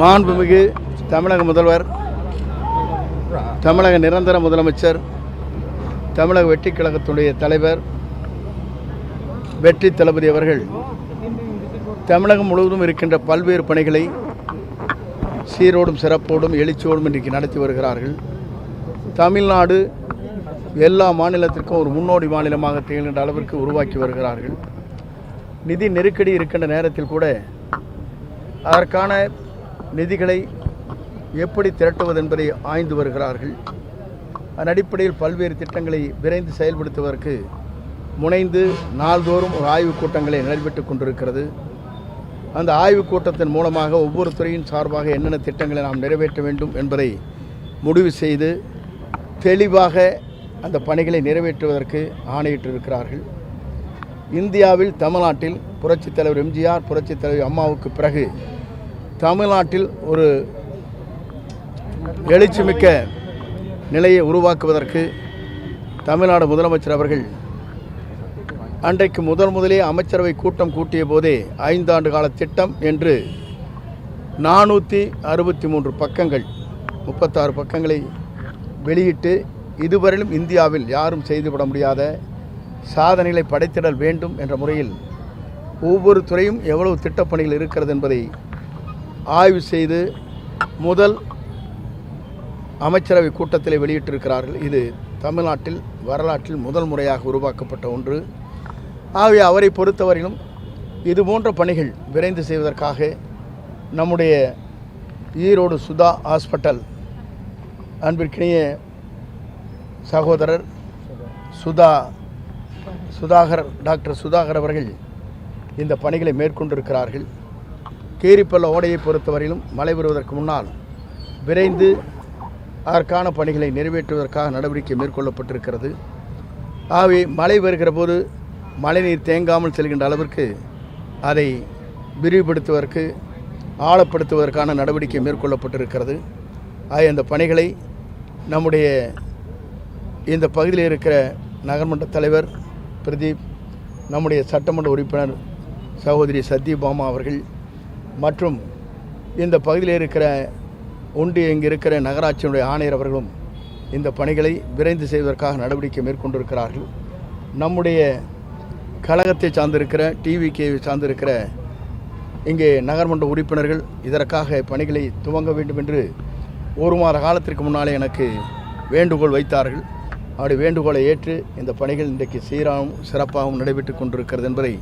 மாண்புமிகு தமிழக முதல்வர், தமிழக நிரந்தர முதலமைச்சர், தமிழக வெற்றிக் கழகத்துடைய தலைவர் வெற்றி தளபதி அவர்கள் தமிழகம் முழுவதும் இருக்கின்ற பல்வேறு பணிகளை சீரோடும் சிறப்போடும் எழுச்சியோடும் இன்றைக்கு நடத்தி வருகிறார்கள். தமிழ்நாடு எல்லா மாநிலத்திற்கும் ஒரு முன்னோடி மாநிலமாக திகழ்கின்ற அளவிற்கு உருவாக்கி வருகிறார்கள். நிதி நெருக்கடி இருக்கின்ற நேரத்தில் கூட அதற்கான நிதிகளை எப்படி திரட்டுவது என்பதை ஆய்ந்து வருகிறார்கள். அதன் அடிப்படையில் பல்வேறு திட்டங்களை விரைந்து செயல்படுத்துவதற்கு முனைந்து நாள்தோறும் ஒரு ஆய்வுக் கூட்டங்களை நடைபெற்றுக் கொண்டிருக்கிறது. அந்த ஆய்வுக் கூட்டத்தின் மூலமாக ஒவ்வொரு துறையின் சார்பாக என்னென்ன திட்டங்களை நாம் நிறைவேற்ற வேண்டும் என்பதை முடிவு செய்து தெளிவாக அந்த பணிகளை நிறைவேற்றுவதற்கு ஆணையிட்டிருக்கிறார்கள். இந்தியாவில் தமிழ்நாட்டில் புரட்சித் தலைவர் எம்ஜிஆர், புரட்சித் தலைவர் அம்மாவுக்கு பிறகு தமிழ்நாட்டில் ஒரு எழுச்சிமிக்க நிலையை உருவாக்குவதற்கு தமிழ்நாடு முதலமைச்சர் அவர்கள் அன்றைக்கு முதலே அமைச்சரவை கூட்டம் கூட்டிய போதே 5 ஆண்டு கால திட்டம் என்று 463 பக்கங்கள் 36 பக்கங்களை வெளியிட்டு இதுவரையிலும் இந்தியாவில் யாரும் செய்துவிட முடியாத சாதனைகளை படைத்திடல் வேண்டும் என்ற முறையில் ஒவ்வொரு துறையும் எவ்வளவு திட்டப்பணிகள் இருக்கிறது என்பதை ஆய்வு செய்து முதல் அமைச்சரவை கூட்டத்தில் வெளியிட்டிருக்கிறார்கள். இது தமிழ்நாட்டில் வரலாற்றில் முதல் முறையாக உருவாக்கப்பட்ட ஒன்று. ஆகவே அவரை பொறுத்தவரையிலும் இதுபோன்ற பணிகள் விரைந்து செய்வதற்காக நம்முடைய ஈரோடு சுதா ஹாஸ்பிட்டல் அன்பிற்கினிய சகோதரர் டாக்டர் சுதாகர் அவர்கள் இந்த பணிகளை மேற்கொண்டிருக்கிறார்கள். கீரிப்பள்ள ஓடையை பொறுத்தவரையிலும் மழை வருவதற்கு முன்னால் விரைந்து அதற்கான பணிகளை நிறைவேற்றுவதற்காக நடவடிக்கை மேற்கொள்ளப்பட்டிருக்கிறது. ஆகவே மழை வருகிற போது மழைநீர் தேங்காமல் செல்கின்ற அளவிற்கு அதை விரிவுபடுத்துவதற்கு ஆழப்படுத்துவதற்கான நடவடிக்கை மேற்கொள்ளப்பட்டிருக்கிறது. ஆகிய அந்த பணிகளை நம்முடைய இந்த பகுதியில் இருக்கிற நகர்மன்ற தலைவர் பிரதீப், நம்முடைய சட்டமன்ற உறுப்பினர் சகோதரி சத்யபாமா அவர்கள் மற்றும் இந்த பகுதியில் இருக்கிற இங்கே இருக்கிற நகராட்சியினுடைய ஆணையர் அவர்களும் இந்த பணிகளை விரைந்து செய்வதற்காக நடவடிக்கை மேற்கொண்டிருக்கிறார்கள். நம்முடைய கழகத்தை சார்ந்திருக்கிற டிவிகேவை சார்ந்திருக்கிற இங்கே நகர்மன்ற உறுப்பினர்கள் இதற்காக பணிகளை துவங்க வேண்டும் என்று 1 மாத காலத்திற்கு முன்னாலே எனக்கு வேண்டுகோள் வைத்தார்கள். அப்படி வேண்டுகோளை ஏற்று இந்த பணிகள் இன்றைக்கு சீராகவும் சிறப்பாகவும் நடைபெற்றுக் கொண்டிருக்கிறது என்பதை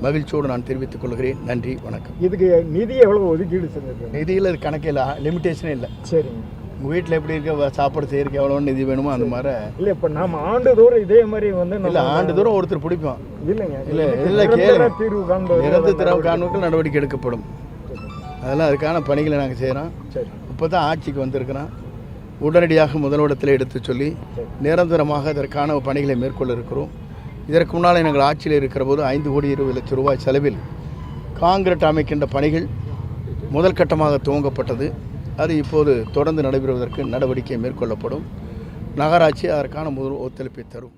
மகிழ்ச்சியோடு நான் தெரிவித்துக் கொள்கிறேன். நன்றி, வணக்கம். இதுக்கு நிதி எவ்வளோ ஒதுக்கீடு செஞ்சிருக்கு? நிதியில் இது கணக்கில் லிமிட்டேஷனே இல்லை. சரிங்க. உங்கள் வீட்டில் எப்படி இருக்க சாப்பாடு செய்யறதுக்கு எவ்வளோ நிதி வேணுமோ அந்த மாதிரி இல்லை. இப்போ நம்ம ஆண்டுதோறும் இதே மாதிரி இல்லை, ஆண்டுதோறும் ஒருத்தர் பிடிப்போம். இல்லைங்க, இல்லை கேளு, நிரந்தர காண்புக்கு நடவடிக்கை எடுக்கப்படும். அதெல்லாம் அதுக்கான பணிகளை நாங்கள் செய்கிறோம். சரி, இப்போ தான் ஆட்சிக்கு வந்திருக்கிறோம். உடனடியாக முதலிடத்தில் எடுத்து சொல்லி நிரந்தரமாக அதற்கான பணிகளை மேற்கொள்ள இருக்கிறோம். இதற்கு முன்னால் எங்கள் ஆட்சியில் இருக்கிற போது 5,20,00,000 ரூபாய் செலவில் காங்கிரீட் அமைக்கின்ற பணிகள் முதல் கட்டமாக துவங்கப்பட்டது. அது இப்போது தொடர்ந்து நடைபெறுவதற்கு நடவடிக்கை மேற்கொள்ளப்படும். நகராட்சி அதற்கான முதல் ஒத்துழைப்பை தரும்.